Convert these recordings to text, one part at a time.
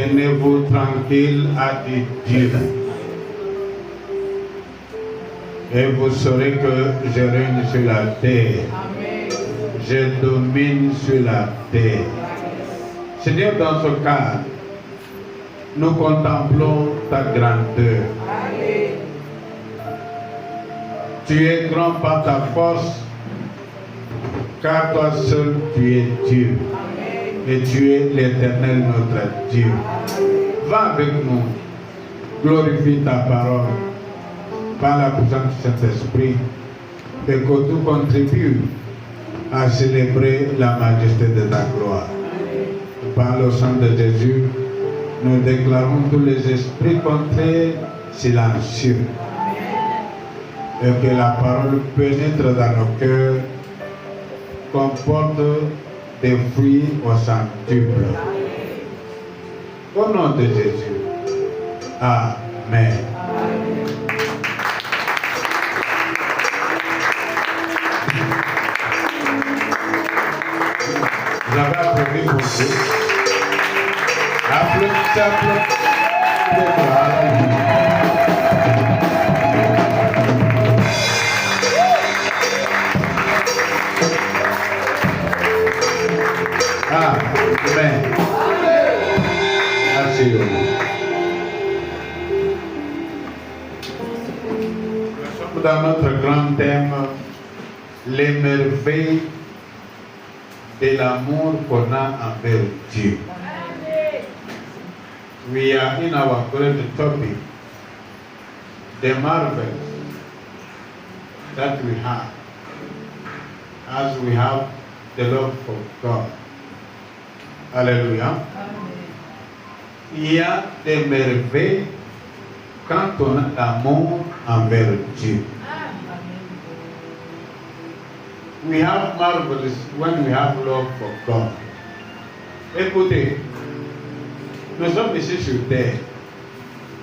Tenez-vous tranquille, a dit Dieu. Et vous saurez que je règne sur la terre. Je domine sur la terre. Seigneur, dans ce cas, nous contemplons ta grandeur. Tu es grand par ta force, car toi seul tu es Dieu. Et tu es l'Éternel notre Dieu. Va avec nous, glorifie ta parole par la puissance du Saint-Esprit et que tout contribue à célébrer la majesté de ta gloire. Par le sang de Jésus, nous déclarons tous les esprits contraires silencieux et que la parole pénètre dans nos cœurs, comporte des fruits au centuple. Au nom de Jésus. Amen. Vous avez applaudi pour Dieu. Applaudissez, Amen. Asseyez-vous. Nous sommes dans notre grand thème, les merveilles de l'amour qu'on a envers Dieu. We are in our current topic, the marvels that we have as we have the love for God. Alléluia. Il y a des merveilles quand on a l'amour envers Dieu. We have marvels when we have love for God. Écoutez, nous sommes ici sur terre.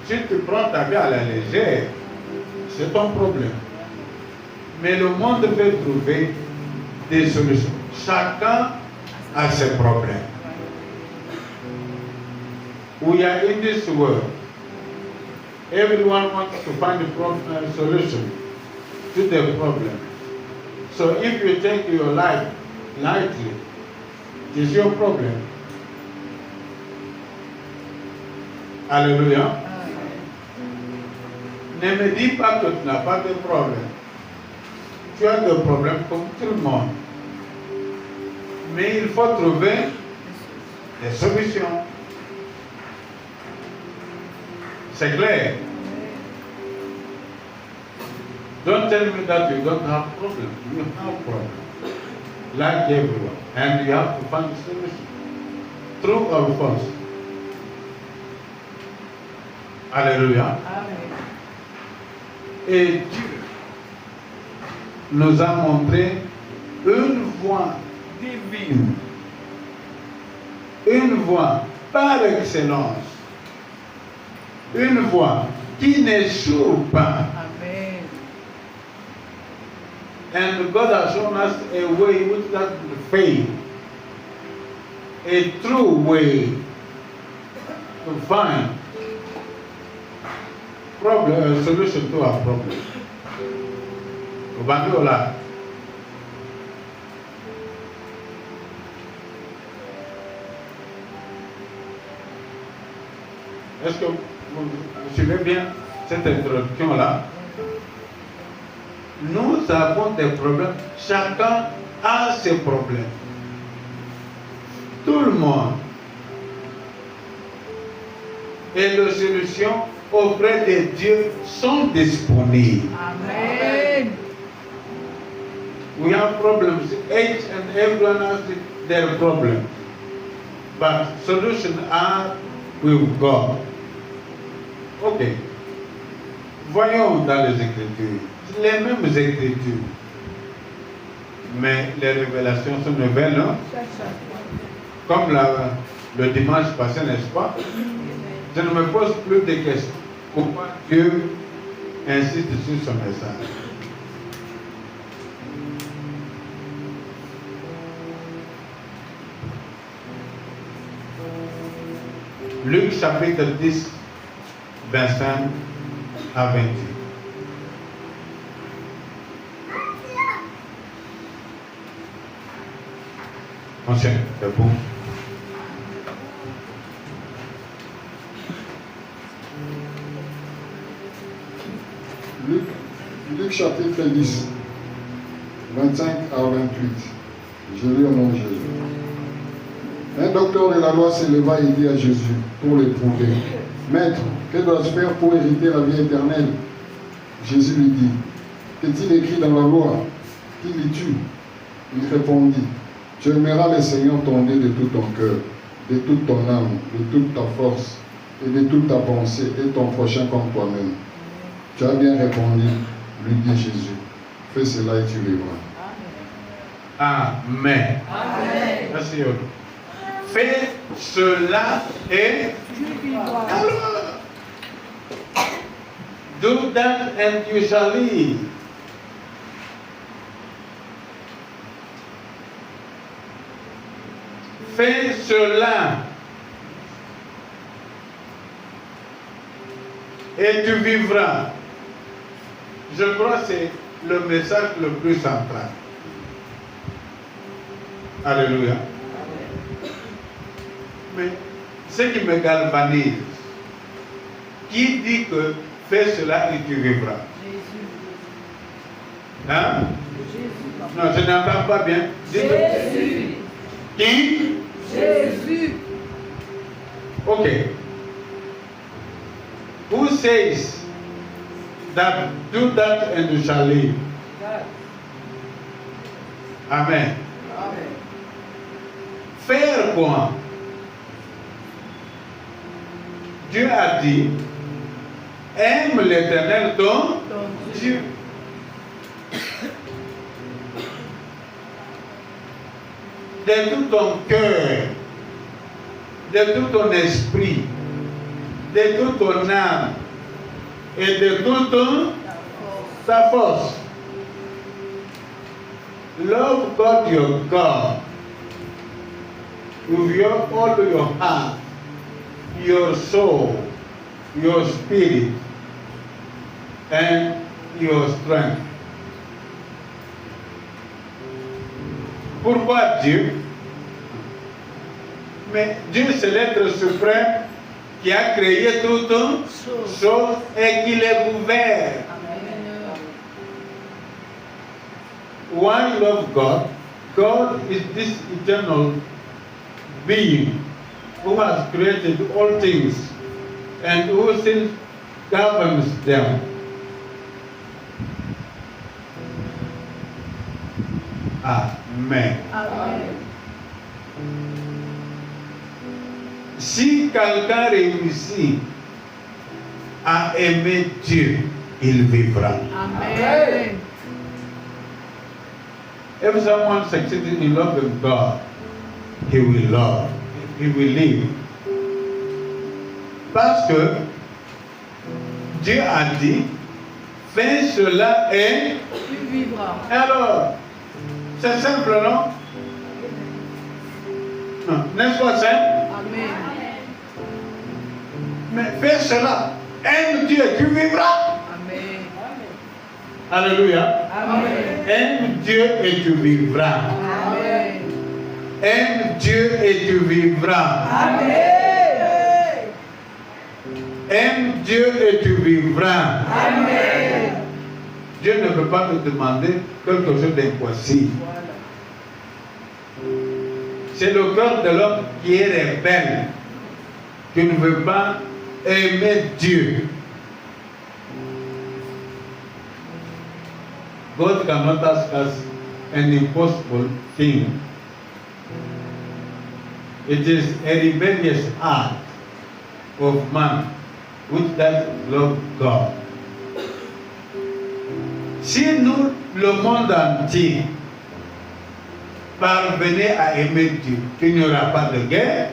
Si tu prends ta vie à la légère, c'est ton problème. Mais le monde peut trouver des solutions. Chacun a ses problèmes. We are in this world. Everyone wants to find a solution to the problem. So if you take your life lightly, it's your problem. Alléluia. Ne me dis pas que tu n'as pas de problème. Tu as des problèmes comme tout le monde. Mais il faut trouver des solutions. C'est clair. Don't tell me that you don't have problem. You have problem. Like everyone. And you have to find a solution. True or false? Alléluia. Et Dieu nous a montré une voie divine. Une voie par excellence. Une voie qui n'échoue pas. Amen. And God has shown us a way which that faith, a true way to find a solution to our problem. Obandiola. Est-ce que vous suivez bien cette introduction-là? Nous avons des problèmes. Chacun a ses problèmes. Tout le monde. Et les solutions auprès de Dieu sont disponibles. Amen. We have problems. Each and everyone has their problem. But solutions are with God. Ok. Voyons dans les Écritures. Les mêmes Écritures. Mais les révélations sont nouvelles, non? Comme le dimanche passé, n'est-ce pas? Je ne me pose plus de questions. Pourquoi Dieu insiste sur son message? Luc chapitre 10, 25 à 28. Enchaîne, c'est bon. Luc chapitre 10, 25 à 28. Je lis au nom de Jésus. Un docteur de la loi s'éleva et dit à Jésus pour l'éprouver: Maître, que dois-je faire pour hériter la vie éternelle? Jésus lui dit: Qu'est-il écrit dans la loi? Qui lis-tu? Il répondit: Tu aimeras le Seigneur ton Dieu de tout ton cœur, de toute ton âme, de toute ta force et de toute ta pensée, et ton prochain comme toi-même. Tu as bien répondu, lui dit Jésus. Fais cela et tu vivras. Amen. Amen. Merci. Fais cela et Tu vivras. alors, do that and you shall live. Fais cela et tu vivras. Je crois que c'est le message le plus central. Alléluia. Mais ce qui me galvanise, qui dit que fais cela et tu vivras? Jésus. Hein? Jésus. Non, je n'entends pas bien. Jésus. Qui? Jésus. Ok. Who says that do that and you shall live? Amen. Amen. Faire quoi? Dieu a dit, aime l'Éternel ton Dieu. De tout ton cœur, de tout ton esprit, de toute ton âme et de toute ta force. Love God your God with all your heart, your soul, your spirit, and your strength. Pourquoi Dieu? Mais Dieu, c'est l'être suprême qui a créé toutes choses et qui les gouverne. Why love God? God is this eternal being who has created all things and who still governs them. Amen. Amen. Si quelqu'un réussit à aimer Dieu, il vivra. Amen. If someone succeeds in loving God, he will love, he will live. Parce que Dieu a dit, fais cela et Tu vivras. alors, c'est simple, non? N'est-ce pas simple? Amen. Mais fais cela, aime Dieu, tu vivras. Amen. Alléluia. Amen. Aime Dieu et tu vivras. Amen. Aime Dieu et tu vivras. Amen. Aime Dieu et tu vivras. Amen. Dieu ne peut pas te demander quelque chose d'impossible. Voilà. C'est le cœur de l'homme qui est rebelle, qui ne veut pas aimer Dieu. God cannot ask us an impossible thing. It is a rebellious heart of man which does love God. Si nous, le monde entier, parvenait à aimer Dieu, il n'y aura pas de guerre,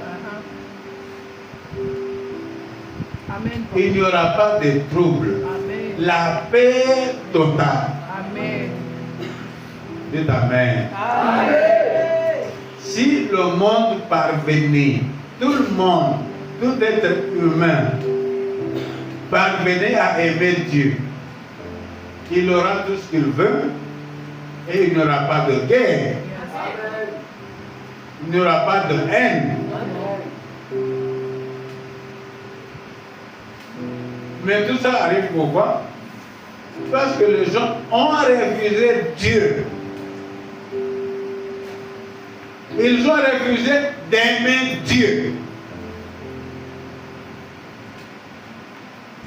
Amen. il n'y aura pas de trouble. Amen. La paix totale. Amen. Dites Amen. Amen. Si le monde parvenait, tout le monde tout être humain parvenait à aimer Dieu, il aura tout ce qu'il veut et il n'y aura pas de guerre. Il n'y aura pas de haine. Mais tout ça arrive pourquoi? Parce que les gens ont refusé Dieu. Ils ont refusé d'aimer Dieu.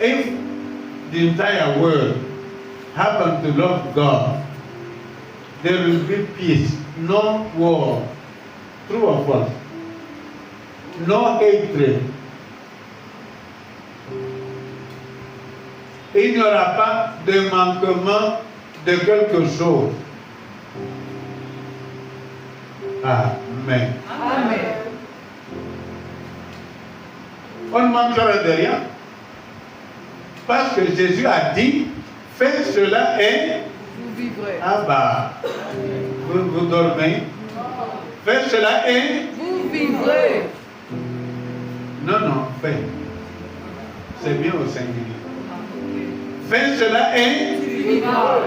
If the entire world happened to love God, there will be peace, no war. True or false? No hatred. Il n'y aura pas de manquement de quelque chose. Amen. Amen. On ne manquera de rien. Parce que Jésus a dit, faites cela et Vous vivrez. vous dormez. Faites cela et Vous vivrez. non, faites. C'est bien au singulier. Faites cela et Tu vivras.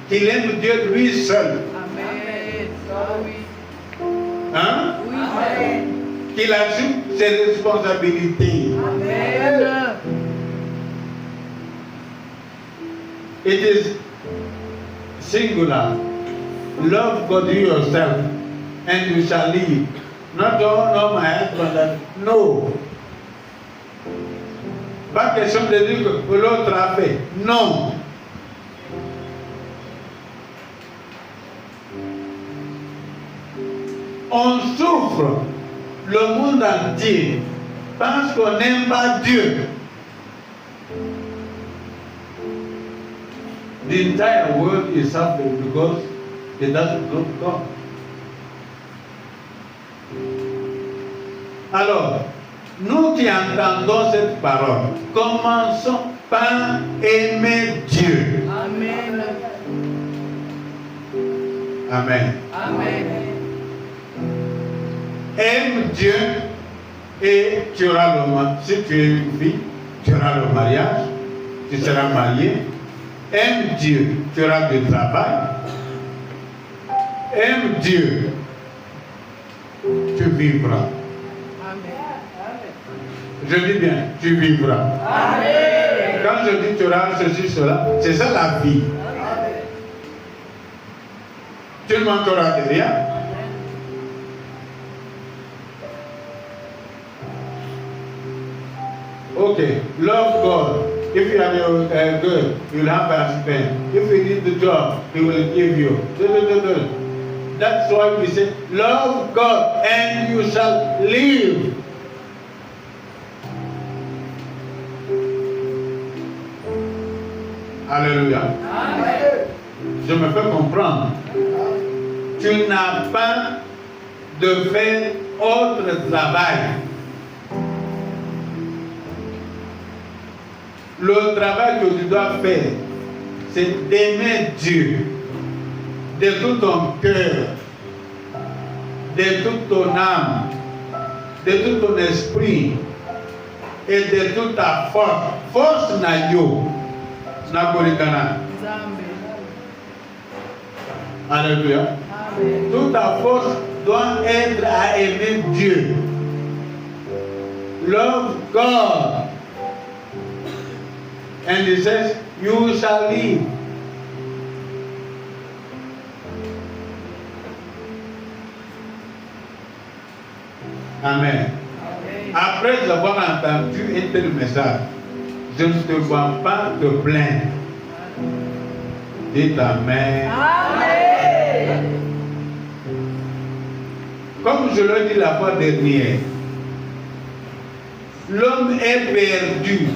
qu'il aime Dieu lui seul. Amen. Ah oui. Hein? Oui. Amen. Qu'il assume ses responsabilités. Amen. It is singular. Love God yourself and you shall live. Not oh, no, my husband. No. Pas question de dire que l'autre a fait. Non. On souffre le monde entier parce qu'on n'aime pas Dieu. The entire world is suffering because it doesn't love God. Alors, nous qui entendons cette parole, commençons par aimer Dieu. Amen. Amen. Amen. Aime Dieu et tu auras le mariage. Si tu es une fille, tu auras le mariage, tu seras marié. Aime Dieu, tu auras du travail. Aime Dieu, tu vivras. Je dis bien, tu vivras. Amen. Quand je dis tu auras ceci, cela, c'est ça la vie. Tu ne manqueras de rien. Okay, love God. If you are good, you will have a husband. If you need the job, He will give you. That's why we say, love God and you shall live. Alléluia. Amen. Je me fais comprendre. Tu n'as pas de faire autre travail. Le travail que tu dois faire, c'est d'aimer Dieu de tout ton cœur, de toute ton âme, de tout ton esprit et de toute ta force. Force na yo, na kolikana. Alléluia. Amen. Toute ta force doit être à aimer Dieu. Love God. And He says, you shall live. Amen. Après avoir entendu un tel message, je ne te vois pas te plaindre. Dites Amen. Amen. Comme je l'ai dit la fois dernière, l'homme est perdu.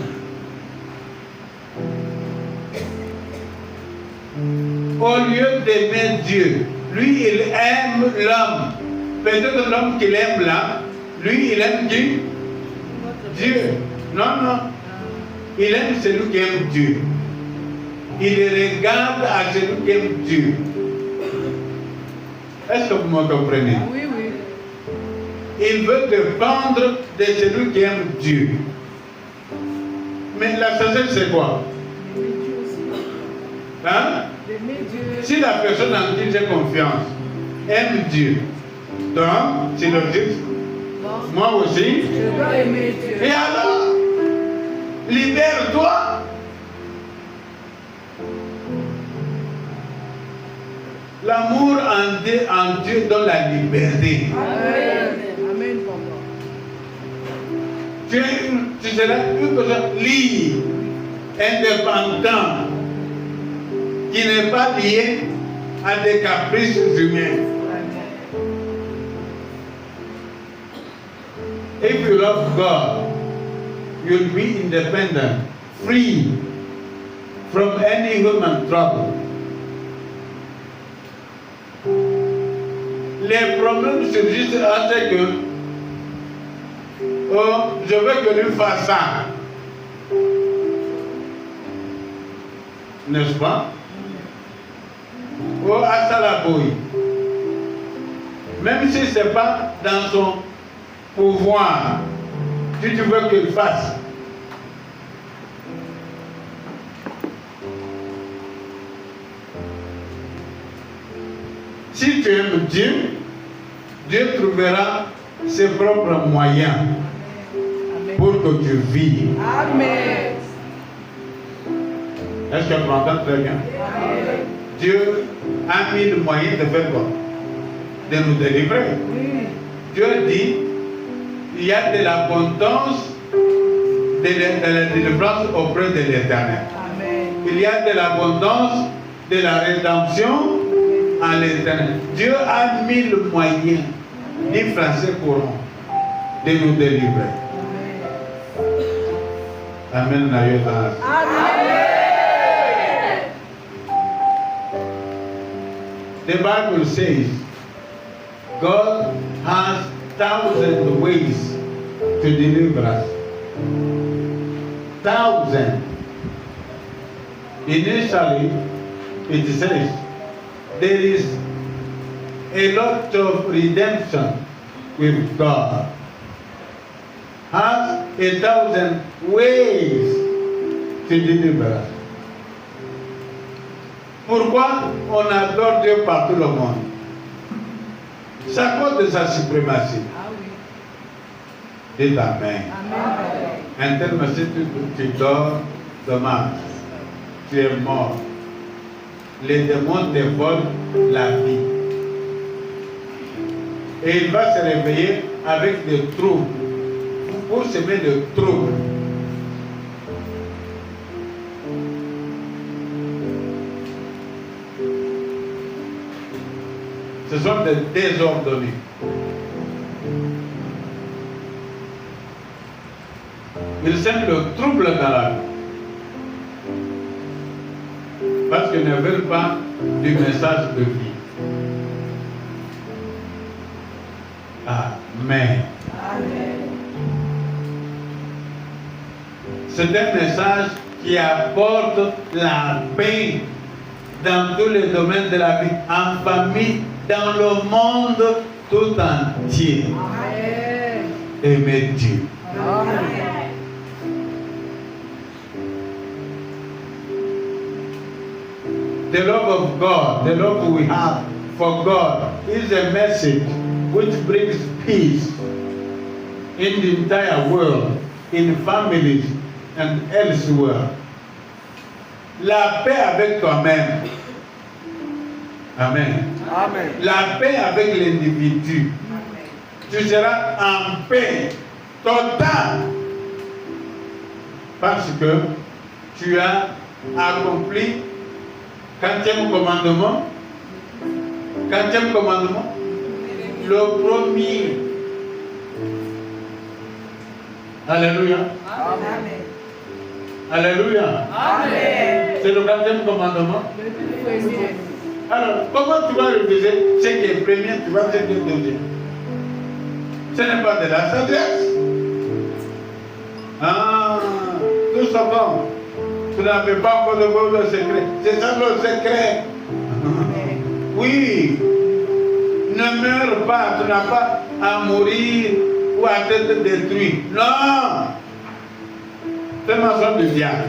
Au lieu d'aimer Dieu, lui il aime l'homme. Peut-être l'homme qu'il aime là, lui il aime qui? Dieu. Non. Il aime celui qui aime Dieu. Il regarde à celui qui aime Dieu. Est-ce que vous me comprenez? Oui. il veut dépendre de celui qui aime Dieu. Mais la sagesse, c'est quoi? Hein? Si la personne en qui j'ai confiance aime Dieu, donc c'est logique. Moi aussi. Je dois aimer Dieu. Et alors, libère-toi. L'amour en Dieu donne la liberté. Amen. Amen, papa. Tu seras une personne libre, indépendante, qui n'est pas liée à des caprices humains. If you love God, you'll be independent, free from any human trouble. Les problèmes surgissent à ce que oh, je veux que lui fasse ça. N'est-ce pas? Oh, à ça la bouille. Même si ce n'est pas dans son pouvoir, si tu veux qu'il fasse. Si tu aimes Dieu, Dieu trouvera ses propres moyens pour que tu vives. Amen. Est-ce que tu m'entends très bien? Amen. Dieu a mis le moyen de faire quoi? De nous délivrer. Oui. Dieu dit, il y a de l'abondance de la délivrance auprès de l'Éternel. Amen. Il y a de l'abondance de la rédemption à l'Éternel. Dieu a mis le moyen, ni français courant, de nous délivrer. Amen. Amen. Amen. The Bible says God has thousand ways to deliver us. Thousand. Initially, it says there is a lot of redemption with God. Has 1,000 ways to deliver us. Pourquoi on adore Dieu par tout le monde? C'est à cause de sa suprématie. Ah oui. Dites Amen. Amen. En termes, si tu dors, dommage. Tu es mort. Les démons te volent la vie. Et il va se réveiller avec des troubles. Pour semer des troubles. Ce sont des désordonnés. Ils sèment le trouble dans la vie. Parce qu'ils ne veulent pas du message de vie. Amen. Amen. C'est un message qui apporte la paix dans tous les domaines de la vie, en famille, dans le monde tout entier. Amen. Aimez Dieu. Amen. The love of God, the love we have for God is a message which brings peace in the entire world, in families and elsewhere. La paix avec toi-même. Amen. Amen. La paix avec l'individu. Tu seras en paix totale. Parce que tu as accompli 4e commandement. 4e commandement. Le premier. Alléluia. Amen. Alléluia. Amen. C'est le 4e commandement. Le premier. Alors, comment tu vas réviser ce qui est premier, tu vas dire que deuxième? Ce n'est pas de la sagesse. Ah, nous savons. Tu n'avais pas encore de le secret. C'est ça le secret. Oui. Ne meurs pas, tu n'as pas à mourir ou à être détruit. Non! C'est ma soeur du diable.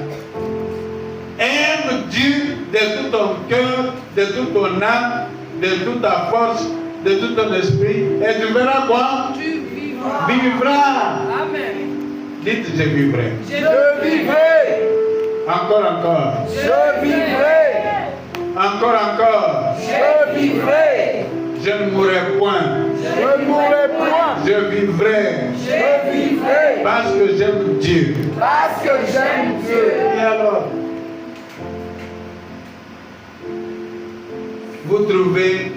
Aime Dieu de tout ton cœur, de toute ton âme, de toute ta force, de tout ton esprit. Et tu verras quoi? Tu vivras. Vivras. Amen. Dites, je vivrai. Je vivrai. Encore. Je vivrai. Encore. Je vivrai. Je ne mourrai point. Je ne mourrai point. Je vivrai. Je vivrai. Parce que j'aime Dieu. Parce que j'aime Dieu. Et alors, vous trouvez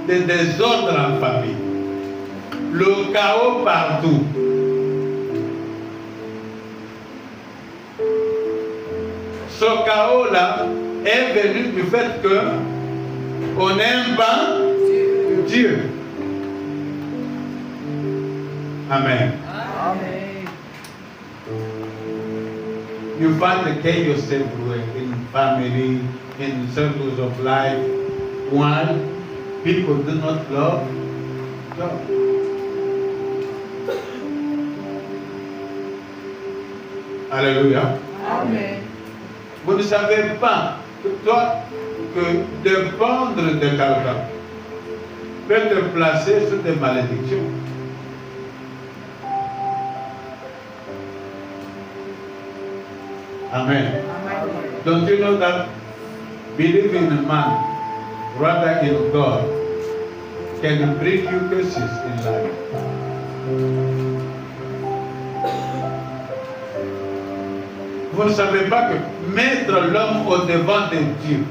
des désordres en famille, le chaos partout. Ce chaos-là est venu du fait que on n'aime pas Dieu. Amen. Amen. You find the chaos everywhere in family, in circles of life. Why? People do not love God. Alléluia. Amen. Vous ne savez pas que toi, que dépendre de quelqu'un peut te placer sur des malédictions. Amen. Amen. Don't you know that believing in a man rather in God can bring you curses in life? Vous ne savez pas que mettre l'homme au devant de Dieu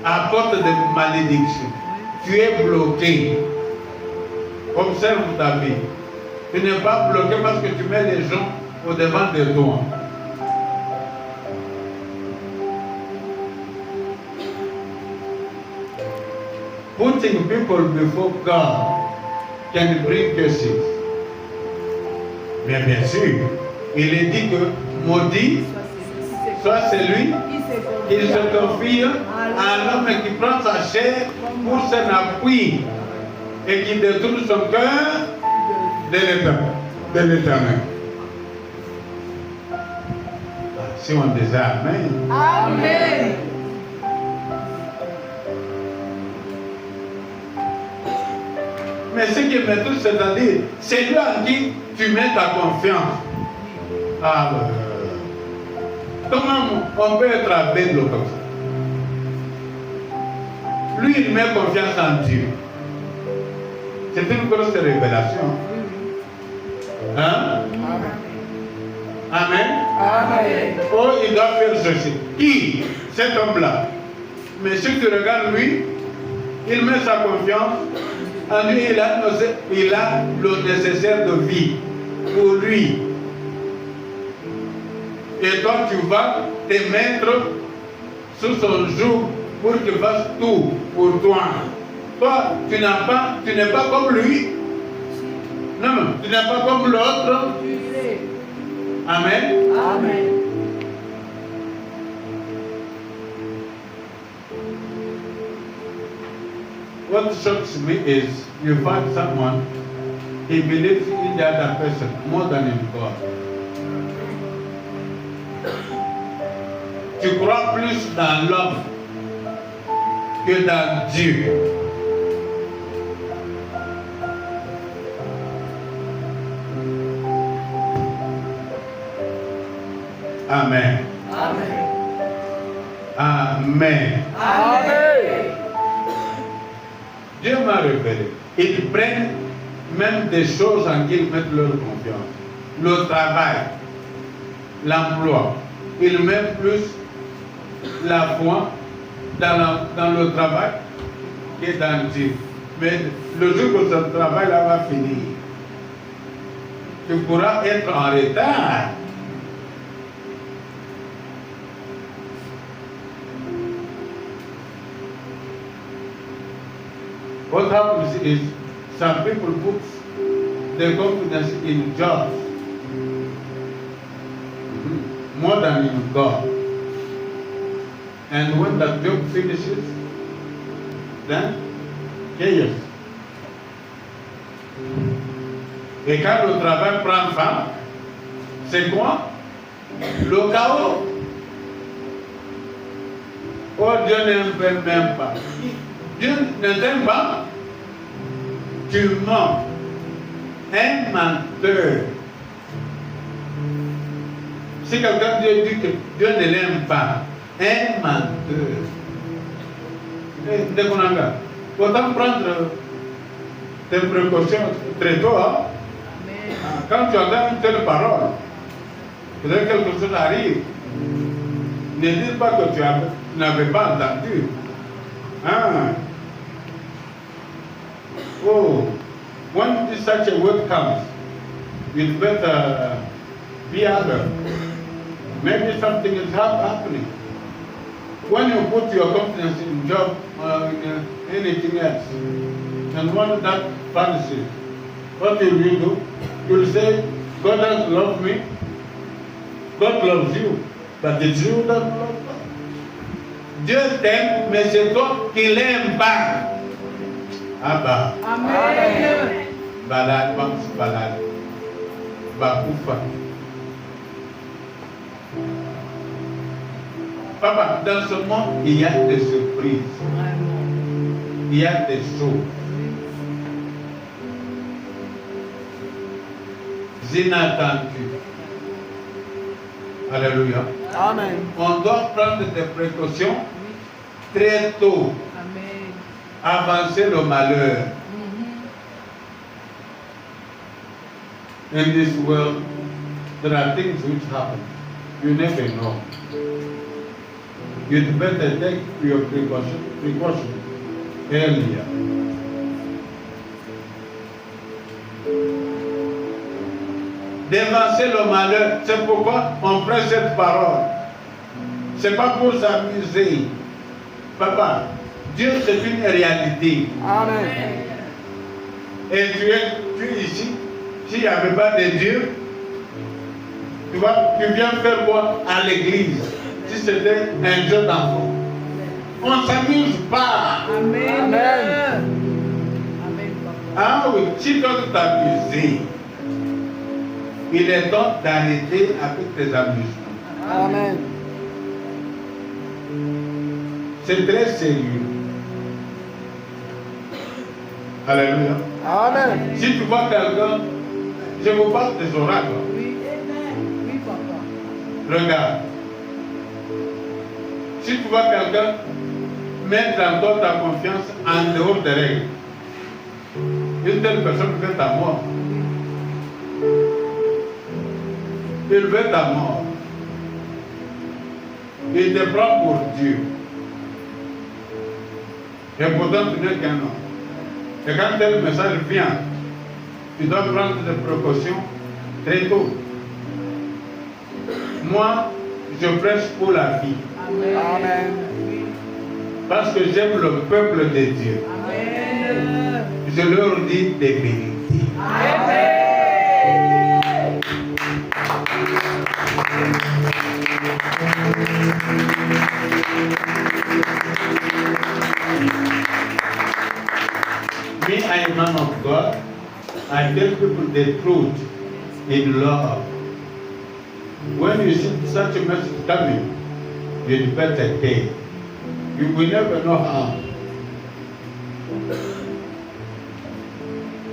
apporte des malédictions. Tu es bloqué. Observe ta vie. Tu n'es pas bloqué parce que tu mets les gens au devant de toi. Putting people before God can bring curses. Mais bien sûr, il est dit que maudit soit celui qui se confie à l'homme qui prend sa chair pour son appui et qui détourne son cœur de l'Éternel. Si on disait Amen. Amen. Mais ce qui me touche, c'est-à-dire, c'est lui en qui tu mets ta confiance. Alors, comment on peut être aveugle comme ça? Lui, il met confiance en Dieu. C'est une grosse révélation. Hein? Amen. Amen. Oh, il doit faire ceci. Qui? Cet homme-là. Mais si tu regardes lui, il met sa confiance en lui, il a le nécessaire de vie pour lui. Et toi, tu vas te mettre sous son joug pour qu'il fasse tout pour toi. Toi, tu n'es pas comme lui. Non, tu n'es pas comme l'autre. Amen. Amen. What shocks me is you find someone, he believes in the other person more than in God. Tu crois plus dans l'homme que dans Dieu. Amen. Amen. Amen. Amen. Dieu m'a révélé. Ils prennent même des choses en qui ils mettent leur confiance. Le travail, l'emploi. Ils mettent plus la foi dans le travail que dans Dieu. Mais le jour que ce travail-là va finir, tu pourras être en retard. What happens is some people put their confidence in jobs more than in God. And when that job finishes, then chaos. Et quand le travail prend fin, c'est quoi? Le chaos. Oh, Dieu n'aime même pas. Dieu ne t'aime pas. Tu mens. Un menteur. Si quelqu'un dit que Dieu ne l'aime pas, un menteur. Autant prendre tes précautions très tôt. Hein? Quand tu entends une telle parole, peut-être quelque chose arrive. Ne dis pas que tu n'avais pas entendu. Hein? Oh, when such a word comes, you better be alert. Maybe something is happening. When you put your confidence in job or in anything else, and want that fantasy, what will you do? You'll say, God doesn't love me. God loves you. But it's you that love God. Dieu t'aime, mais c'est toi qui l'aime pas. Abba. Amen. Balade, balade. Bakoufa. Papa, dans ce monde, il y a des surprises. Il y a des choses inattendues. Alléluia. Amen. On doit prendre des précautions très tôt. Amen. Avancer le malheur. In this world, there are things which happen. You never know. You'd better take your precaution earlier. Dévancer le malheur, c'est pourquoi on prend cette parole. C'est pas pour s'amuser. Papa, Dieu c'est une réalité. Amen. Et tu es ici. S'il n'y avait pas de Dieu, tu viens faire quoi à l'église? Si c'était un jeu d'enfant. On ne s'amuse pas. Amen. Amen. Amen. Ah oui, si tu dois t'amuser, il est temps d'arrêter avec tes amusements. Amen. C'est très sérieux. Alléluia. Amen. Si tu vois quelqu'un, je vous parle des oracles. Oui. Oui, papa. Regarde. Si tu vois quelqu'un mettre en toi ta confiance en dehors des règles, une telle personne veut ta mort. Il veut ta mort. Il te prend pour Dieu. Et pourtant tu n'es qu'un homme. Et quand tel message vient, tu dois prendre des précautions très tôt. Moi, je prêche pour la vie. Amen. Parce que j'aime le peuple de Dieu. Amen. Je leur dis des vérités. Amen. Me, I am a man of God. I tell people the truth in love. When you see such a message coming, you better pay. You will never know how.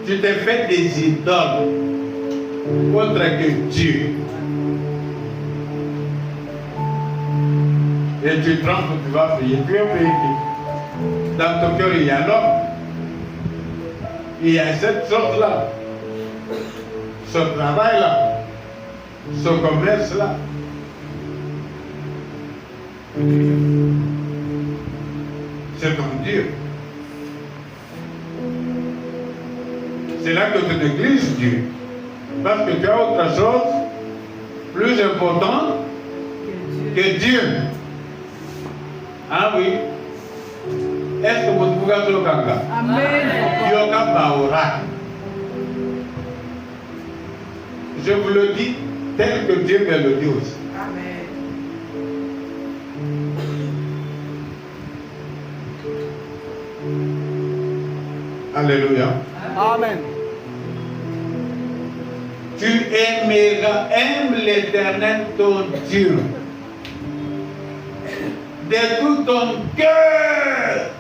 Tu te fais des idoles autre que Dieu. Et tu trembles, tu vas payer. Tu es payé. Dans ton cœur, il y a l'homme. Il y a cette chose-là. Ce travail-là. Ce commerce-là. C'est ton Dieu. C'est là que tu négliges Dieu. Parce que tu as autre chose plus important que Dieu. Ah oui. Est-ce que vous pouvez faire le kanga? Amen. Yoga Baora. Je vous le dis tel que Dieu me le dit aussi. Amen. Alléluia. Amen. Tu aimeras, aime l'Éternel ton Dieu de tout ton cœur.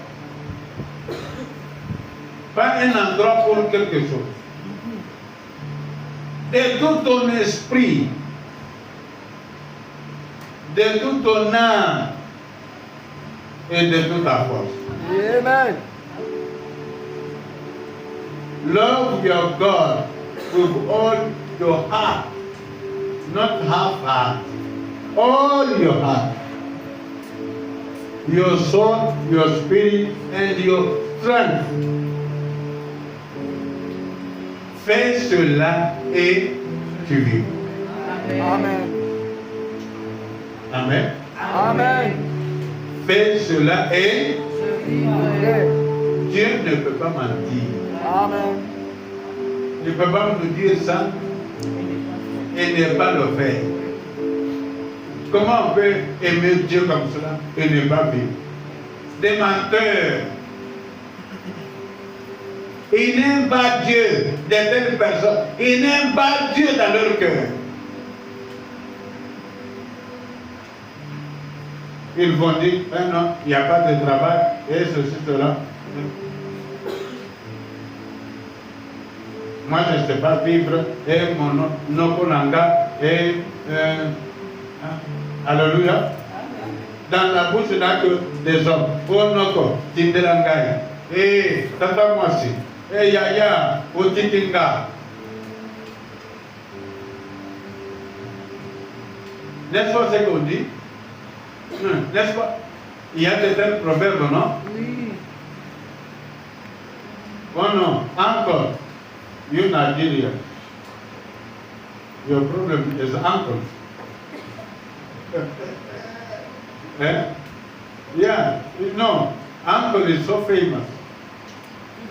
Pas un endroit pour quelque chose. De tout ton esprit, de toute ton âme et de toute ta force. Amen. Love your God with all your heart, not half heart, all your heart, your soul, your spirit, and your strength. Fais cela et tu vis. Amen. Amen. Amen. Fais cela et Je vivrai. Dieu ne peut pas mentir. Amen. Il ne peut pas nous dire ça et ne pas le faire. Comment on peut aimer Dieu comme cela et ne pas vivre? Des menteurs. Ils n'aiment pas Dieu, de telles personnes. Ils n'aiment pas Dieu dans leur cœur. Ils vont dire, ah non, il n'y a pas de travail, et ceci, cela. Moi, je ne sais pas vivre, et mon nokonanga, et alléluia. Dans la bouche des hommes, oh noko, tinderangai, et tata mwasi, et yaya, otitinga. N'est-ce pas ce qu'on dit? N'est-ce pas? Il y a de tels proverbes, non? Oui. Oh non, encore. You Nigerian. Your problem is uncle. Eh? Yeah, no, uncle is so famous.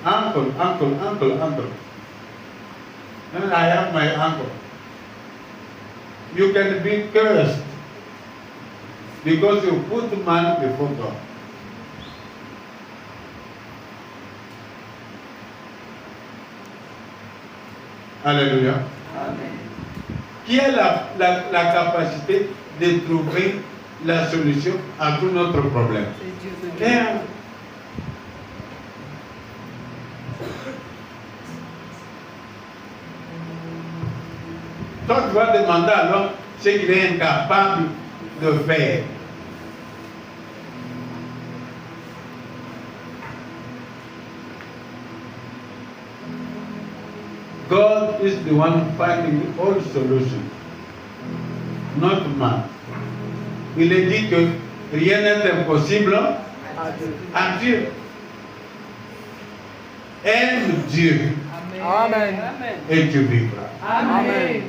Uncle. And I have my uncle. You can be cursed because you put man before God. Alléluia. Amen. Qui a la capacité de trouver la solution à tout notre problème? C'est Dieu de Et, Dieu. toi, tu vas demander alors ce qu'il est incapable de faire. God is the one finding all solutions, not man. Il est dit que rien n'est impossible Adieu. à Dieu. Aime Dieu Amen. Amen. et tu vivras. Amen.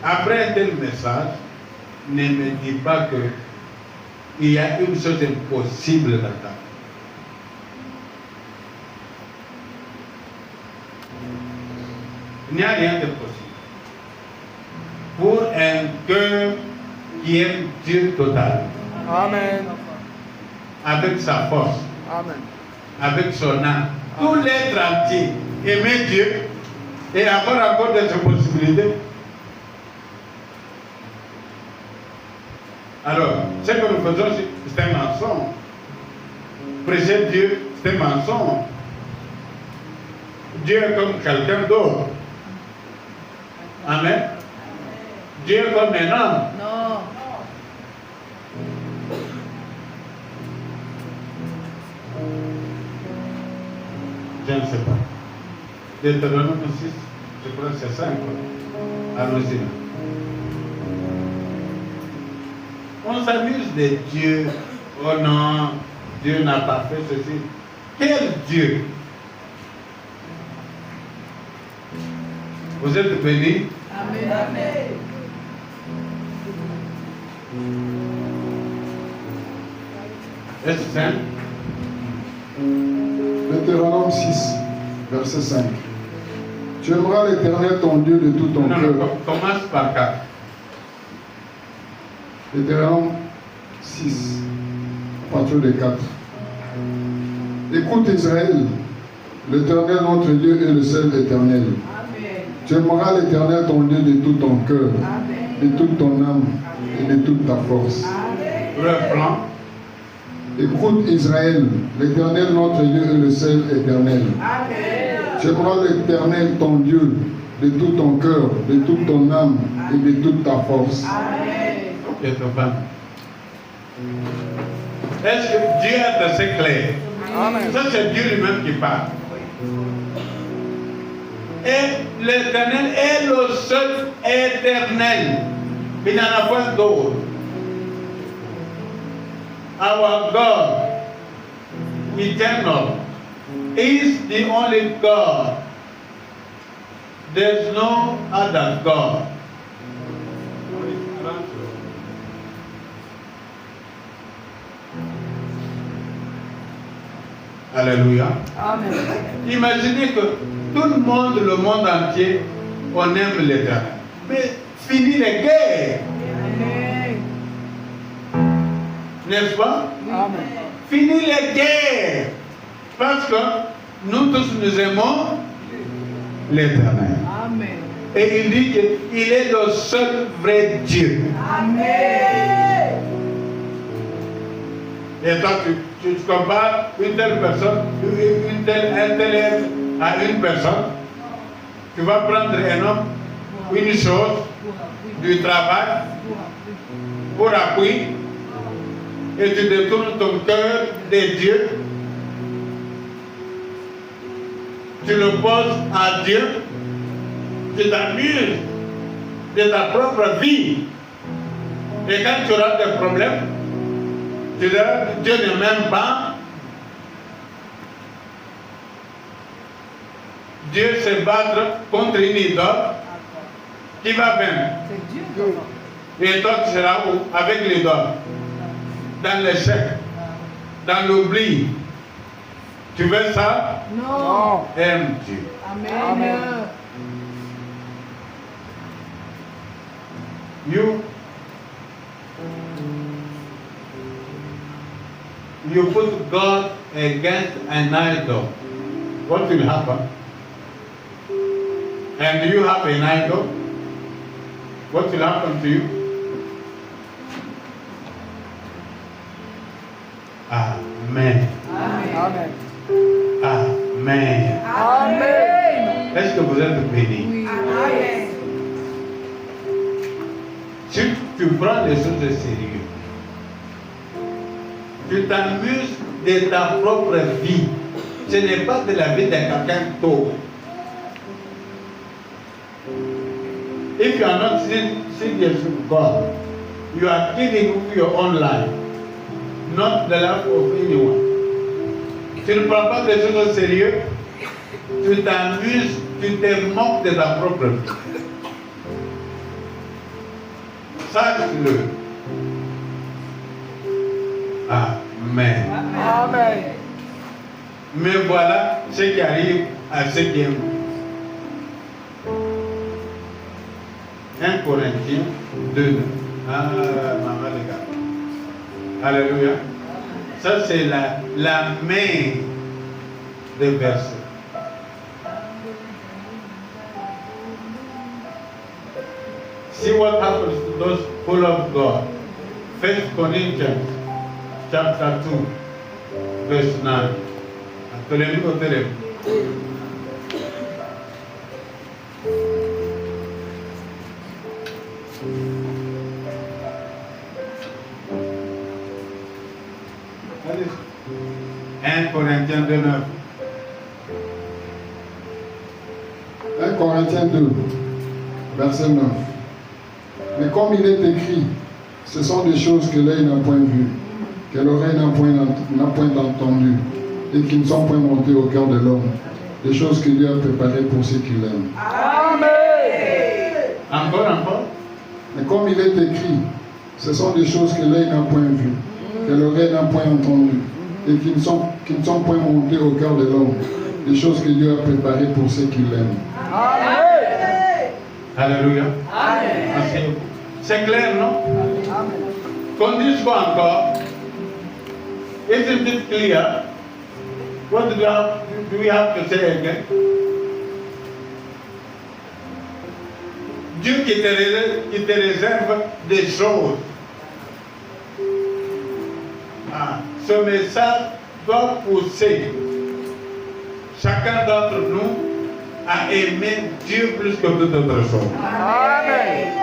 Après un tel message, ne me dis pas que il y a une chose impossible là-dedans. Il n'y a rien de possible. Pour un cœur qui aime Dieu total, Amen. avec sa force, Amen. avec son âme, tout l'être entier, aimer Dieu et avoir encore des possibilités. Alors, ce que nous faisons, c'est un mensonge. Prêcher Dieu, c'est un mensonge. Dieu est comme quelqu'un d'autre. Amen. Dieu est comme un homme. Non. Je ne sais pas. Deutéronome 6, je crois que c'est 5. Allons-y. On s'amuse de Dieu. Oh non, Dieu n'a pas fait ceci. Quel Dieu? Vous êtes bénis? Amen. Amen. Est-ce simple? Deutéronome 6, verset 5. Tu aimeras l'Éternel ton Dieu de tout ton Non, cœur. non, commence par 4. Deutéronome 6. partir de 4. Écoute Israël, l'Éternel notre Dieu est le seul éternel. Tu aimeras l'Éternel ton Dieu de tout ton cœur, de toute ton âme et de toute ta force. Refrain. Écoute Israël, l'Éternel notre Dieu est le seul éternel. Tu aimeras l'Éternel ton Dieu de tout ton cœur, de toute ton âme et de toute ta force. Et ta femme. Est-ce que Dieu est assez clair? Amen. Ça, c'est Dieu lui-même qui parle. Et l'Éternel est le seul éternel. Il n'y en a pas d'autre. Our God, eternal, is the only God. There's no other God. Alléluia. Amen. Imaginez que tout le monde entier, on aime l'Éternel. Mais fini les guerres, Amen. n'est-ce pas? Amen. Fini les guerres. Parce que nous tous nous aimons l'Éternel. Amen. Et il dit qu'il est le seul vrai Dieu. Amen. Et toi, tu compares une telle personne, un tel être à une personne. Tu vas prendre un homme, une chose, du travail, pour appui, et tu détournes ton cœur de Dieu. Tu le poses à Dieu. Tu t'amuses de ta propre vie. Et quand tu auras des problèmes, tu diras, Dieu ne m'aime pas. Dieu se battre contre une idole. Qui va vaincre? C'est Dieu. Et toi, tu seras où? Avec l'idole. Dans l'échec. Dans l'oubli. Tu veux ça? Non. Aime Dieu. Amen. You put God against an idol. What will happen? And you have an idol. What will happen to you? Amen. Amen. Amen. Amen. Est-ce que vous êtes bénis? Oui. Amen. Si tu prends les choses de sérieux, tu t'amuses de ta propre vie. Ce n'est pas de la vie de quelqu'un d'autre. If you are not serious with God, you are killing with your own life, not the life of anyone. Tu ne prends pas les choses au sérieux, tu t'amuses, tu te moques de ta propre vie. Sache-le. Amen. Amen. Mais voilà ce qui arrive à ceux qui aiment. 1 Corinthiens 2. Maman les gars. Alléluia. Ça c'est la main des versets. See what happens to those who love God. 1 Corinthians chapter 2, verse 9. Ptolémie au téléphone. Allez. 1 Corinthiens 2, 9. 1 Corinthiens 2, verset 9. Mais comme il est écrit, ce sont des choses que l'œil n'a point vues, que l'oreille n'a point entendues, et qui ne sont point montées au cœur de l'homme, des choses que Dieu a préparées pour ceux qui l'aiment. Amen. Encore. Mais comme il est écrit, ce sont des choses que l'œil n'a point vues, que l'oreille n'a point entendues, et qui ne sont point montées au cœur de l'homme, des choses que Dieu a préparées pour ceux qui l'aiment. Amen. Alléluia. Amen. C'est clair, non? Amen. Qu'on dise quoi encore? Isn't it clear? What do we have to say again? Dieu qui te réserve des choses. Ah, ce message doit pousser chacun d'entre nous à aimer Dieu plus que toute autre chose. Amen.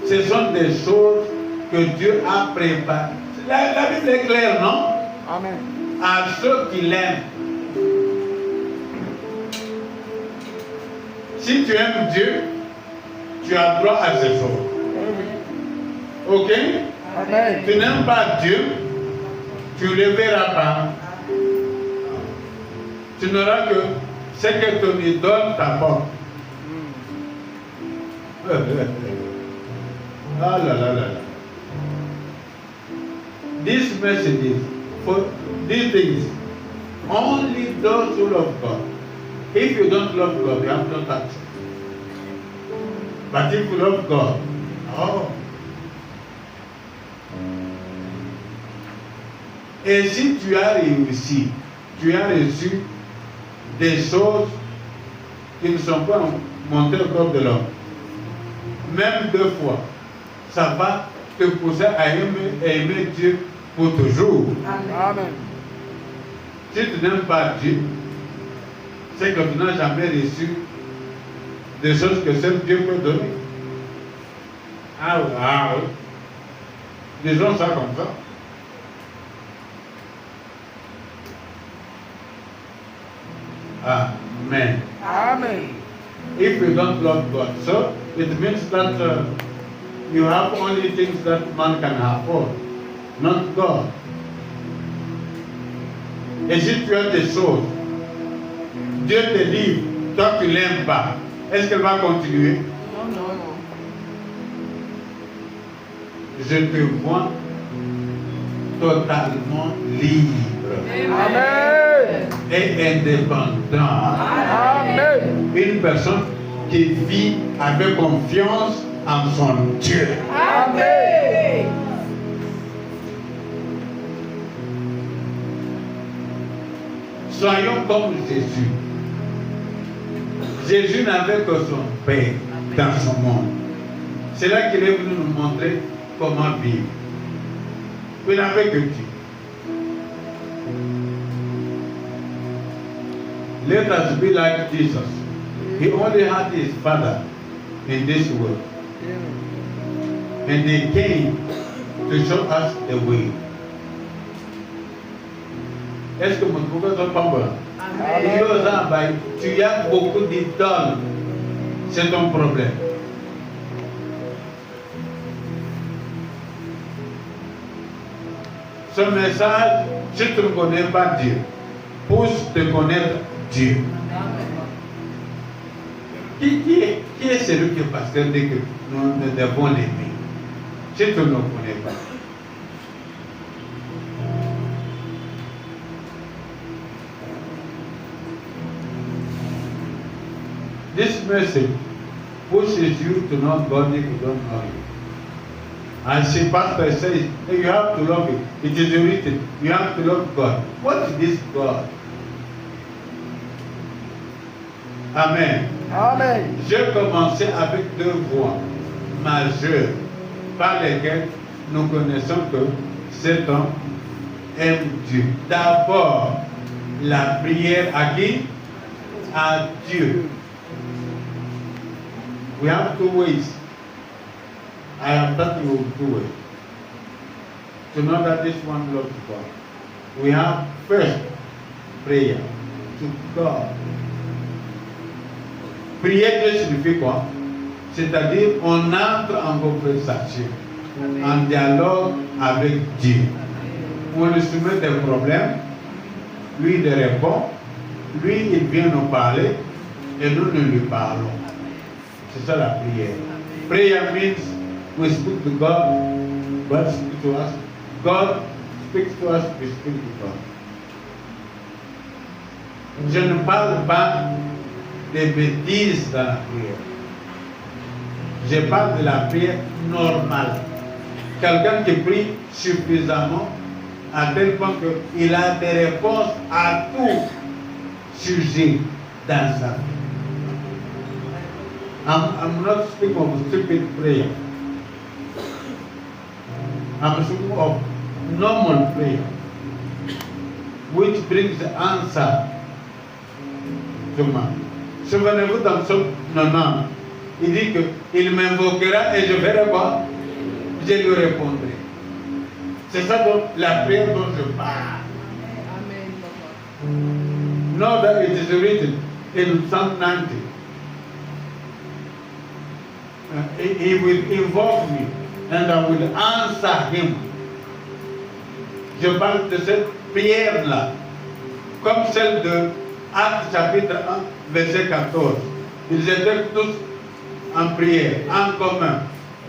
Ce sont des choses que Dieu a préparées. La Bible est claire, non? Amen. À ceux qui l'aiment. Si tu aimes Dieu, tu as droit à ces choses. Ok? Amen. Tu n'aimes pas Dieu, tu ne le verras pas. Tu n'auras que ce que ton idole t'apporte. Ah là là là là. This message is for these things. Only those who love God. If you don't love God, you have no touch. But if you love God, oh. Et si tu as réussi, tu as reçu des choses qui ne sont pas montées au corps de l'homme, même 2 fois, ça va te pousser à aimer Dieu pour toujours. Amen. Si tu n'aimes pas Dieu, c'est que tu n'as jamais reçu des choses que seul Dieu peut donner. Ah oui, ah oui. Disons ça comme ça. Amen. Amen. If you don't love God, so it means that you have only things that man can afford, not God. Et si tu as des choses, Dieu te livre, toi tu ne l'aimes pas, est-ce qu'elle va continuer? Non. Je te vois totalement libre Amen. et indépendant. Amen. Une personne qui vit avec confiance en son Dieu. Amen. Soyons comme Jésus. Jésus n'avait que son Père dans son monde. C'est là qu'il est venu nous montrer comment vivre. Il n'avait que Dieu. Let us be like Jesus. He only had his Father in this world. And they came to show us the way. Est-ce que mon professeur Pamba? Tu as beaucoup d'idoles. C'est ton problème. Ce message, si tu ne connais pas Dieu, pousse te connaître Dieu. Qui est celui qui est pasteur dit que nous devons l'aimer? Si tu ne le connais pas. This message pushes you to know God if you don't know Him. And the pastor says, hey, you have to love Him. It is written, you have to love God. What is this God? Amen. Amen. J'ai commencé avec 2 voies majeures par lesquelles nous connaissons que cet homme aime Dieu. D'abord, la prière à qui? À Dieu. We have 2 ways. I am talking of 2 ways. To know that this one loves God. We have first prayer to God. Prier Dieu signifie quoi? C'est-à-dire on entre en conversation, en dialogue avec Dieu. On lui soumet des problèmes, lui il répond, lui il vient nous parler et nous lui parlons. C'est ça la prière. Prayer means we speak to God, God speaks to us. God speaks to us, we speak to God. Je ne parle pas des bêtises dans la prière. Je parle de la prière normale. Quelqu'un qui prie suffisamment à tel point qu'il a des réponses à tout sujet dans sa vie. I'm not speaking of stupid prayer. I'm speaking of normal prayer, which brings the answer to man. Souvenez-vous dans Psaume 90, il dit qu'il m'invoquera et je verrai quoi? Je lui répondrai. C'est ça donc la prière dont je parle. Know that it is written in Psalm 90. He will invoke me and I will answer him. Je parle de cette prière-là, comme celle de Actes chapitre 1, verset 14. Ils étaient tous en prière, en commun.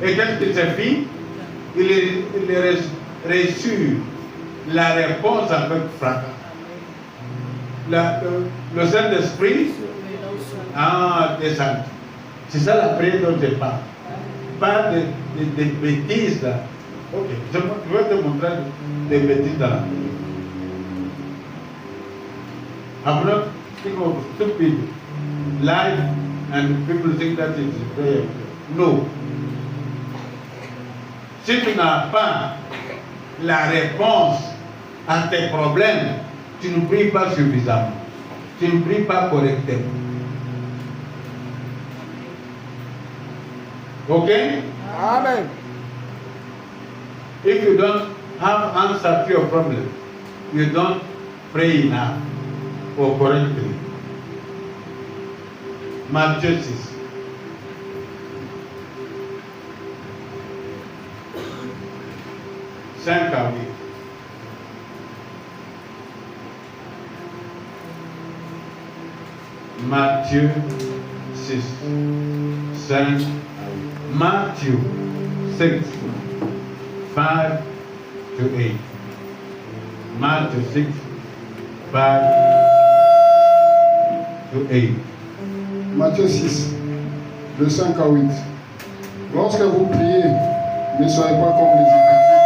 Et qu'est-ce qui s'est fait? Il reçu la réponse avec fracas. Le Saint-Esprit descend. C'est ça la prière dont je parle. Pas de bêtises là. Ok, je vais te montrer des bêtises là. I'm not thinking of stupid life and people think that it is prayer. No. Si tu n'as pas la réponse à tes problèmes, tu ne pries pas suffisamment. Tu ne pries pas correctement. Okay? Amen. If you don't have answer to your problem, you don't pray enough or correctly. Matthieu 6. Cinq à 8. Matthieu 6. 5. Matthew 6, 5 to 8. Matthew 6, 5 to 8. Matthieu 6, de 5 à 8. Lorsque vous priez, ne soyez pas comme les hypocrites.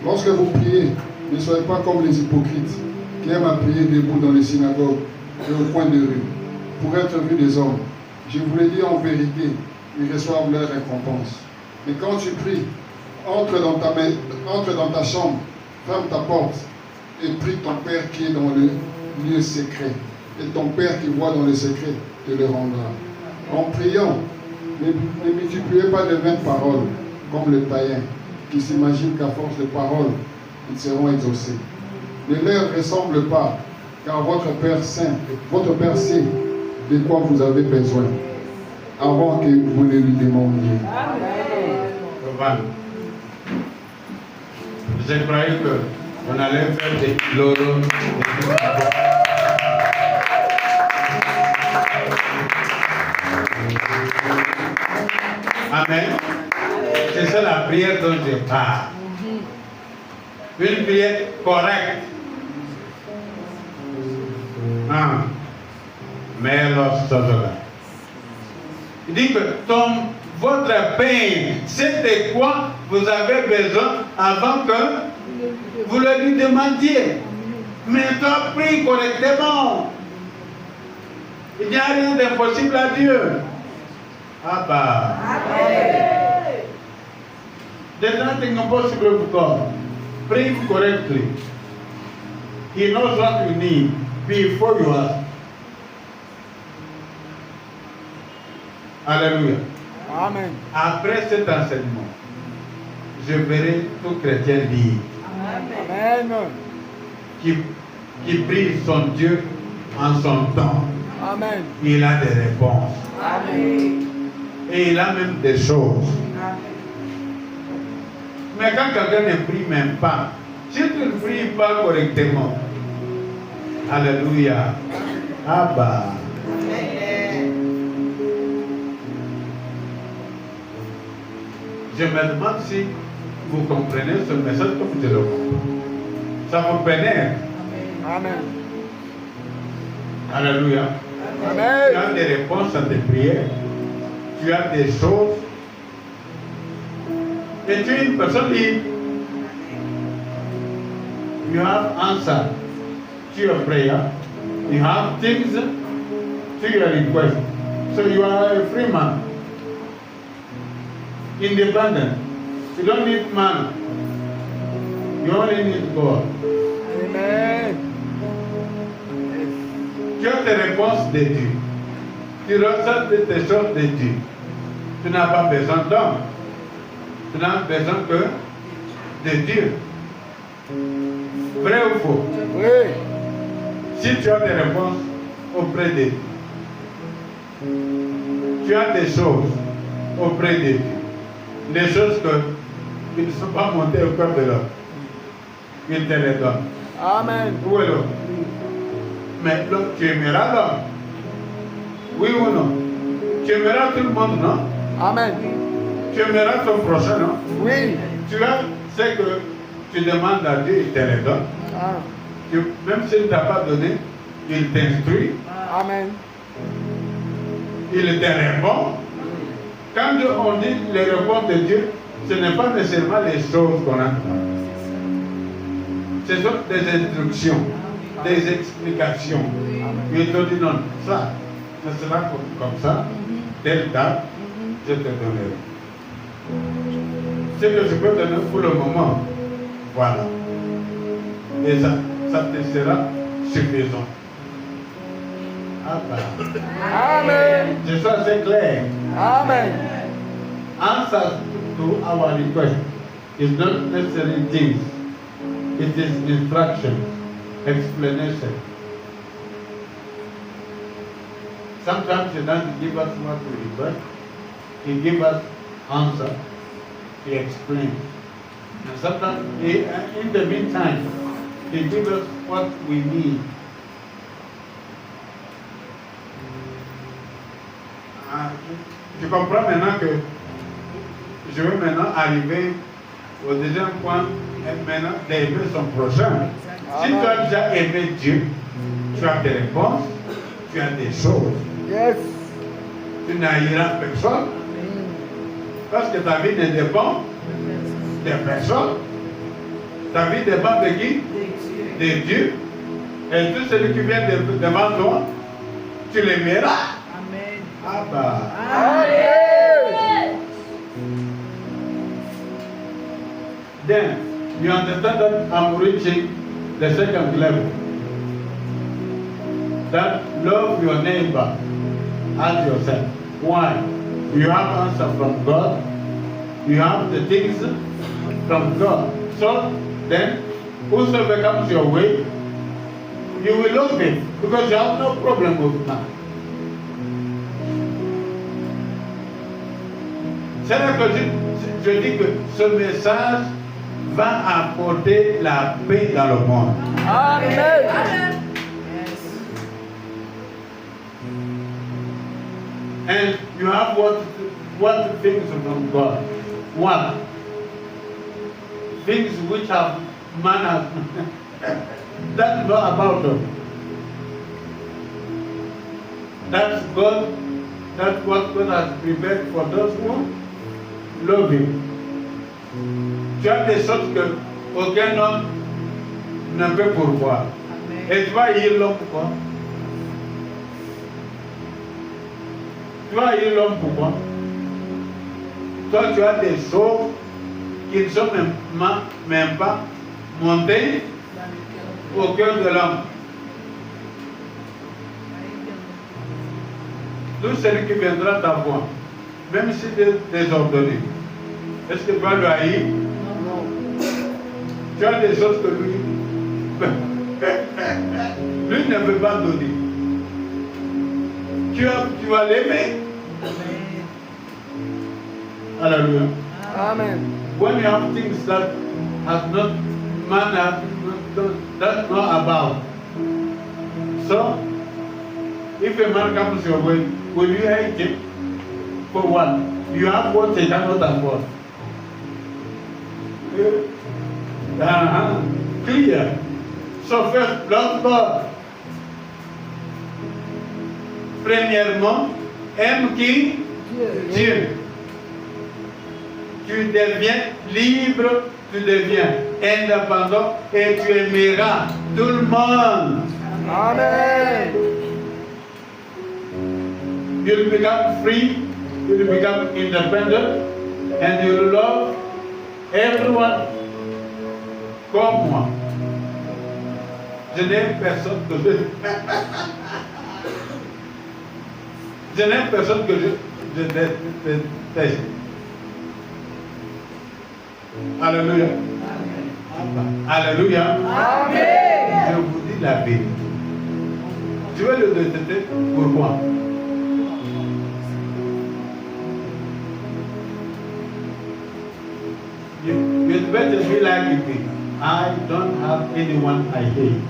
Lorsque vous priez, ne soyez pas comme les hypocrites qui aiment à prier debout dans les synagogues et au coin de rue, pour être vus des hommes. Je vous le dis en vérité, ils reçoivent leur récompense. Mais quand tu pries, entre dans ta chambre, ferme ta porte et prie ton Père qui est dans le lieu secret. Et ton Père qui voit dans le secret te le rendra. En priant, ne multipliez pas de vaines paroles comme les païens qui s'imaginent qu'à force de paroles, ils seront exaucés. Ne leur ressemble pas, car votre Père sait de quoi vous avez besoin avant que vous ne lui demandiez. Amen. Je croyais qu'on allait faire des lorons. Amen. C'est ça la prière dont je parle. Une prière correcte. Mais il dit que votre pain, c'est de quoi vous avez besoin avant que vous le lui demandiez. Mais toi, prie correctement. Il n'y a rien d'impossible à Dieu. Ah bah. There's nothing impossible with God. Pray correctly. He knows what you need before you ask. Alléluia. Amen. Après cet enseignement, je verrai tout chrétien libre Amen. qui prie son Dieu en son temps. Amen. Il a des réponses. Amen. Et il a même des choses. Amen. Mais quand quelqu'un ne prie même pas, si tu ne pries pas correctement, alléluia. Ah bah. Je me demande si vous comprenez ce message comme je le comprends. Ça vous pénètre. Amen. Alléluia. Tu Amen. as des réponses à tes prières. Tu as des choses Et tu es une personne libre. You have answer to your prayer. You have things to your request. So you are a free man. Independent. You don't need man. You only need God. Amen. Tu as tes réponses de Dieu. Tu reçois tes choses de Dieu. Tu n'as pas besoin d'homme. Tu n'as besoin que de Dieu. Vrai ou faux? Oui. Si tu as des réponses auprès de Dieu, tu as des choses auprès de Dieu, des choses qui ne sont pas montées au cœur de l'homme. Il te les donne. Amen. Où est l'homme? Mais l'homme, tu aimeras l'homme. Oui ou non? Tu aimeras tout le monde, non? Amen. Tu aimeras ton prochain, non? Oui. Tu as ce que tu demandes à Dieu, il te les donne. Ah. Même s'il ne t'a pas donné, il t'instruit, Amen. il te répond. Quand on dit les réponses de Dieu, ce n'est pas nécessairement les choses qu'on a. Ce sont des instructions, des explications. Il te dit non, ça, ce sera comme ça, telle date, je te donnerai. Ce que je peux donner pour le moment, voilà. Et ça te sera suffisant. Ah bah. Amen. C'est ça, c'est clair. Amen. Answers to our request is not necessarily things. It is instruction, explanation. Sometimes he doesn't give us what we request. He gives us answer. He explains. And sometimes, in the meantime, he gives us what we need. Tu comprends maintenant que je veux maintenant arriver au deuxième point, et maintenant d'aimer son prochain. Si tu as déjà aimé Dieu, tu as des réponses, tu as des choses. Yes. Tu n'haïras personne, parce que ta vie ne dépend de personne. Ta vie dépend de qui? De Dieu. Et tout celui qui vient devant toi, tu l'aimeras. Ah bah. Amen. Then you understand that I'm reaching the second level. That love your neighbor as yourself. Why? You have answer from God. You have the things from God. So then, whosoever comes your way, you will love him because you have no problem with that. C'est là que je dis que ce message va apporter la paix dans le monde. Amen. And you have what things from God. What? Things which have manners. That's not about them. That's God. That's what God has prepared for those who love Him. Tu as des choses que aucun homme ne peut pourvoir. Et tu vas haïr l'homme pourquoi? Tu vas haïr l'homme pourquoi? Toi, tu as des choses qui ne sont même pas montées au cœur de l'homme. Tout celui qui viendra t'avoir, même si tu es désordonné, est-ce que tu vas le haïr? Non. Tu as des choses que lui ne veut pas donner. Tu vas l'aimer. Alléluia. Amen. When you have things that have not man that's not about. So, if a man comes your way, will you hate him? For what? You have what he cannot afford. Clear. So first, love God. Premièrement, aime qui? Dieu. tu deviens libre, tu deviens indépendant et tu aimeras tout le monde. Amen. You'll become free, you'll become independent, and you'll love everyone comme moi. Je n'ai personne que je n'ai personne que je déteste. Alléluia. Alléluia. Amen. Je vous dis la vérité. Tu veux le détester pourquoi? You'd better be like me. I don't have anyone I hate.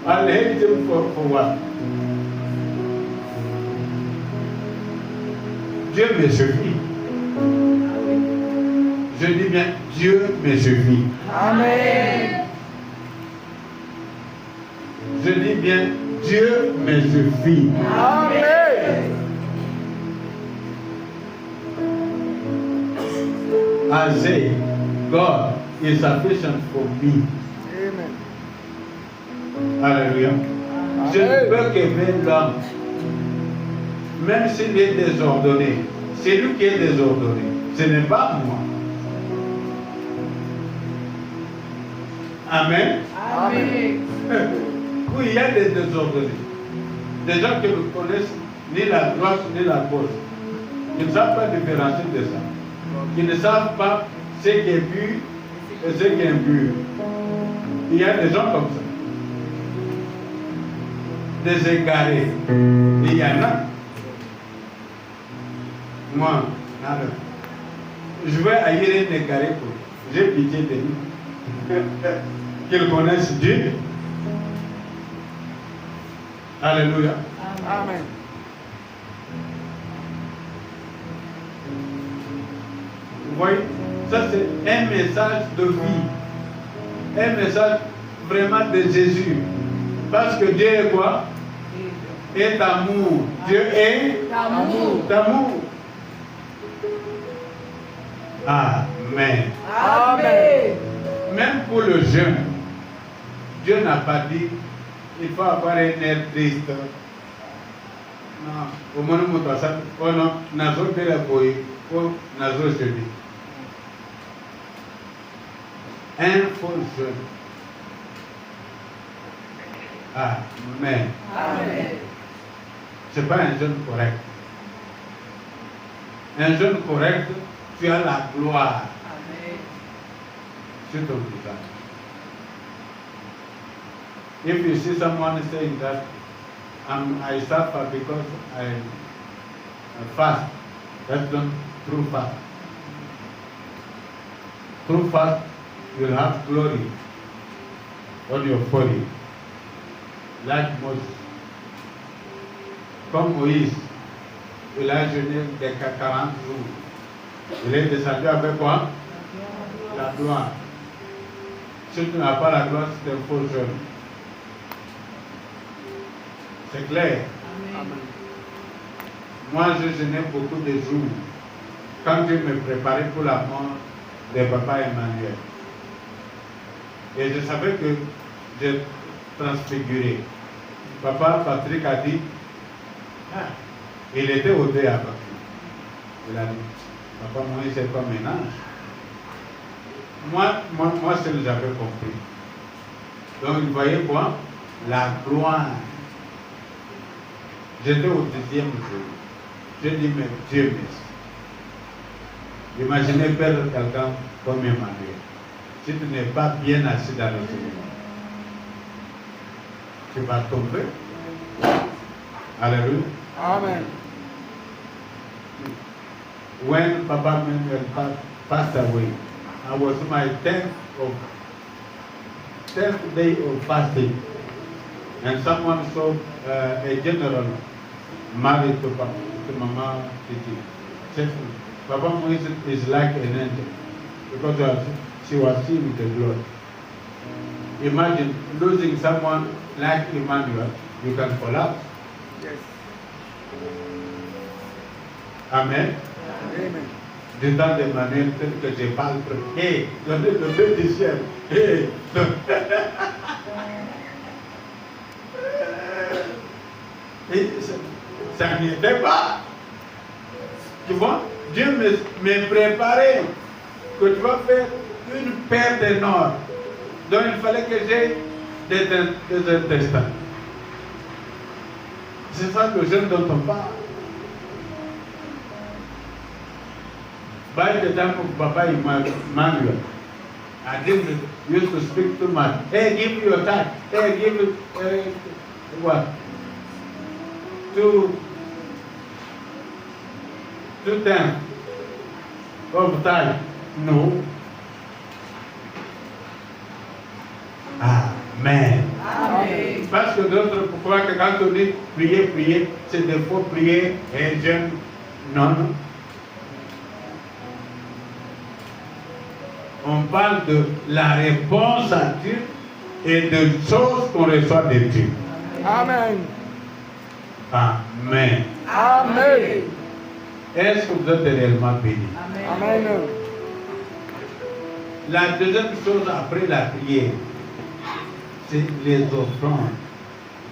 I'll hate him for what? Dieu me suffit. Je dis bien, Dieu me suffit. Amen. Je dis bien, Dieu me suffit. Amen. I say, God is sufficient for me. Amen. Alléluia. Je ne peux qu'aimer l'homme. Même s'il est désordonné. C'est lui qui est désordonné. Ce n'est pas moi. Amen. Amen. Oui, il y a des désordonnés. Des gens qui ne connaissent ni la droite ni la gauche. Ils ne savent pas différencier de ça. Ils ne savent pas ce qui est pur et ce qui est impur. Il y a des gens comme ça. Des égarés. Il y en a. Moi, je vais ailleurs un égaré pour j'ai pitié de lui. Qu'ils connaissent Dieu. Alléluia. Amen. Vous voyez, ça c'est un message de vie. Un message vraiment de Jésus. Parce que Dieu est quoi? Est amour. Dieu est Amour. d'amour. Amen. Amen. Même pour le jeune, Dieu n'a pas dit il faut avoir un air triste. Non, au moins nous montrons ça. Oh non, nazo de la boy, oh nazo je dis. Un faux jeune. Amen. Amen. C'est pas un jeune correct. Un jeune correct, tu as la gloire Amen. sur ton visage. If you see someone saying that I suffer because I fast, that's not true fast. True fast will have glory on your body, like Moses. Comme Moïse, il a jeûné des 40 jours. Il est descendu avec quoi? La gloire. Si tu n'as pas la gloire, c'est un faux jeûne. C'est clair. Amen. Moi, je jeûnais beaucoup de jours quand je me préparais pour la mort de papa Emmanuel. Et je savais que j'ai transfiguré. Papa Patrick a dit, il était au dé à Patrick. Il a dit, papa, moi, c'est comme un ange. Moi, c'est ce que j'avais compris. Donc, il voyait quoi? La gloire. J'étais au 10e jour. Je dis, mais Dieu merci. Imaginez perdre quelqu'un comme Emmanuel. Si tu n'es pas bien assis dans le Seigneur, tu vas tomber. Alléluia. Amen. When Papa Emmanuel passed away, I was my 10th day of fasting. And someone saw a general married to Mama Titi. Said, Papa Moise is like an angel because she was seen with the blood. Imagine losing someone like Emmanuel, you can collapse. Yes. Amen. Du temps d'Emmanuel, peut-être que je parle. Hé, donnez le Dieu du ciel. Hé, et ça n'y était pas. Tu vois, Dieu me préparait que tu vas faire une paire de nord. Donc il fallait que j'ai des intestins. C'est ça que j'aime dont on parle. By the time of Papa Emmanuel, I didn't used to speak too much. Hey, give me your time. Hey, give me what? Two tenths of time. No. Amen. Amen. Parce que d'autres croient que quand on dit prier, c'est des faux prier et jeûne. Non, non. On parle de la réponse à Dieu et de choses qu'on reçoit de Dieu. Amen. Amen. Amen. Est-ce que vous êtes réellement bénis? Amen. La deuxième chose après la prière, c'est les offrandes,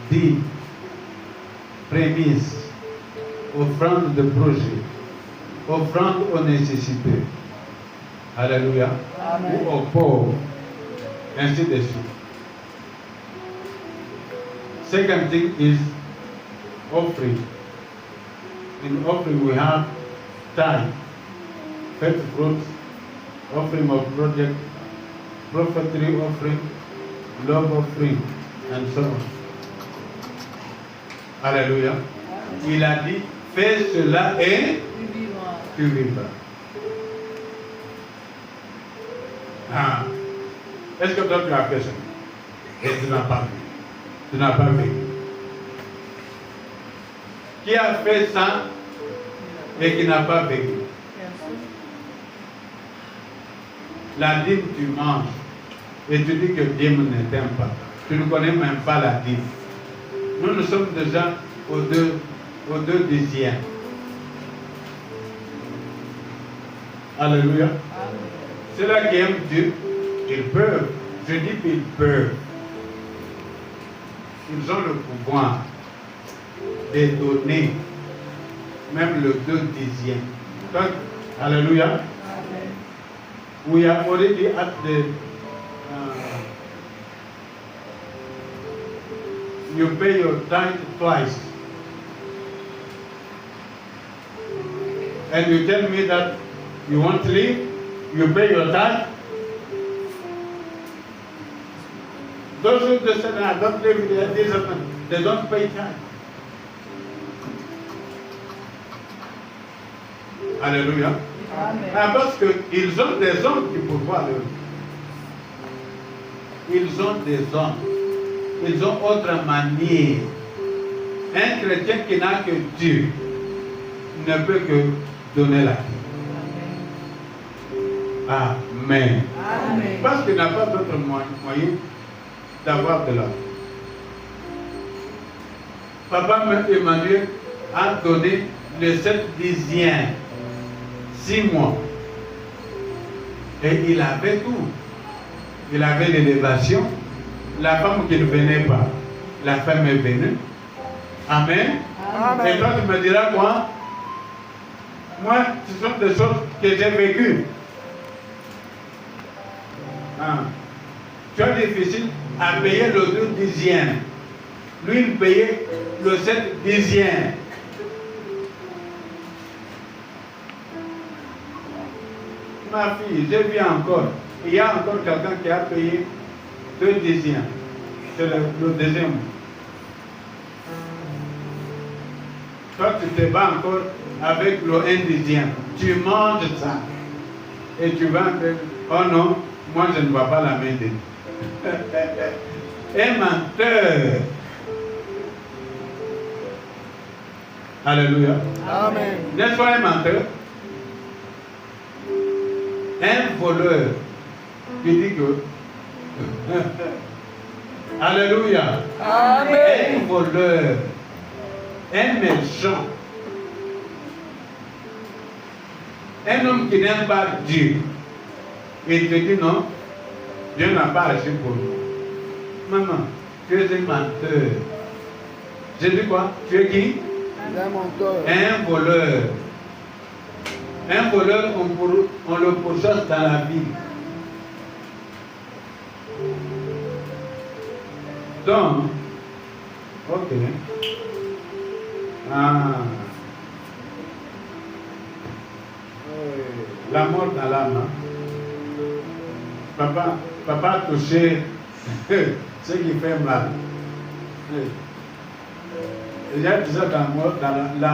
dîmes, prémices, offrandes de projet, offrandes aux nécessités. Alléluia. Amen. Ou aux pauvres, ainsi de suite. Second thing is offering. In offering we have tithe, first fruits, offering of project, prophetry offering, love offering, and so on. Alléluia. Il a dit, fais cela et tu vivras. Ah. Est-ce que toi tu as fait ça? Et tu n'as pas vu. Tu n'as pas vu. Qui a fait ça et qui n'a pas vécu? La dîme, tu manges et tu dis que dîme ne t'aime pas. Tu ne connais même pas la dîme. Nous sommes déjà aux deux dixièmes. Alléluia. Ceux-là qui aiment Dieu, ils peuvent. Je dis qu'ils peuvent. Ils ont le pouvoir de donner même le 2 dixième. Donc, alléluia. We are already at the you pay your tithe twice. And you tell me that you want to leave, you pay your tithe. Those who just say, I don't live there, they don't pay tithe. Alléluia. Amen. Ah, parce qu'ils ont des hommes qui pouvoir le. Ils ont des hommes. Ils ont autre manière. Un chrétien qui n'a que Dieu ne peut que donner la vie. Amen. Amen. Parce qu'il n'a pas d'autre moyen d'avoir de l'argent. Papa Emmanuel a donné le 7 dixième, 6 mois. Et il avait tout. Il avait l'élévation. La femme qui ne venait pas, la femme est venue. Amen. Amen. Et toi, tu me diras quoi? Moi, ce sont des choses que j'ai vécues. Tu as difficile à payer le 2 dixième. Lui, il payait le 7 dixième. Ma fille, j'ai vu encore. Il y a encore quelqu'un qui a payé 2 dixièmes. C'est le deuxième. Toi, tu te bats encore avec le 1 dixième. Tu manges ça. Et tu vas dire, oh non, moi je ne vois pas la main de Dieu. Un menteur. Alléluia. Amen. N'est-ce pas un menteur? Un voleur qui dit que Alléluia. Amen. Un voleur, un méchant. Un homme qui n'aime pas Dieu, il te dit non, Dieu n'a pas agi pour moi. Maman, tu es un menteur. Je dis quoi? Tu es qui? Un menteur. Un voleur. Un voleur, on le pourchasse dans la vie. Donc, ok. Ah. La mort dans l'âme. Papa a touché ce qui fait mal. Il y a déjà la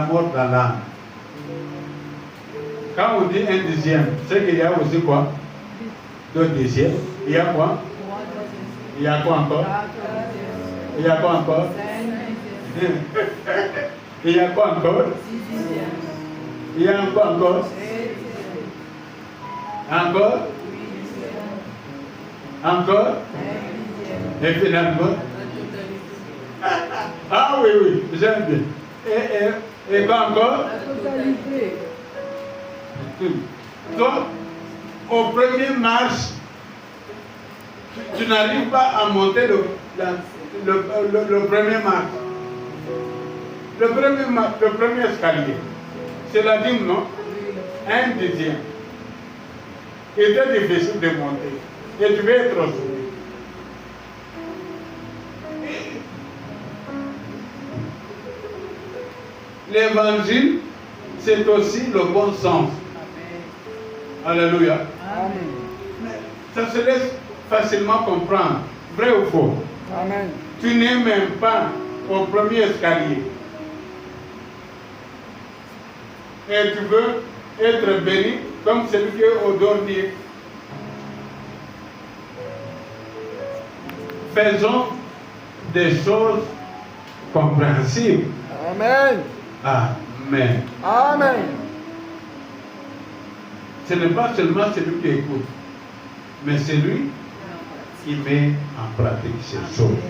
mort dans l'âme. Quand on dit un dixième, c'est qu'il y a aussi quoi? 2 dixièmes. Il y a quoi? Il y a quoi encore? Il y a quoi encore? Il y a quoi encore? Il y a quoi encore? Encore? Encore? Et finalement? Ah oui, oui, j'aime bien. Et quoi encore? Donc, au premier marche, tu n'arrives pas à monter le premier marche. Le premier escalier. C'est la dîme, non? Un dixième. Il était difficile de monter. Et tu veux être sauvé. L'évangile, c'est aussi le bon sens. Alléluia. Amen. Ça se laisse facilement comprendre. Vrai ou faux? Amen. Tu n'es même pas au premier escalier. Et tu veux être béni comme celui qui est au dernier. Faisons des choses compréhensibles. Amen. Amen. Amen. Ce n'est pas seulement celui qui écoute, mais celui qui met en pratique ces choses.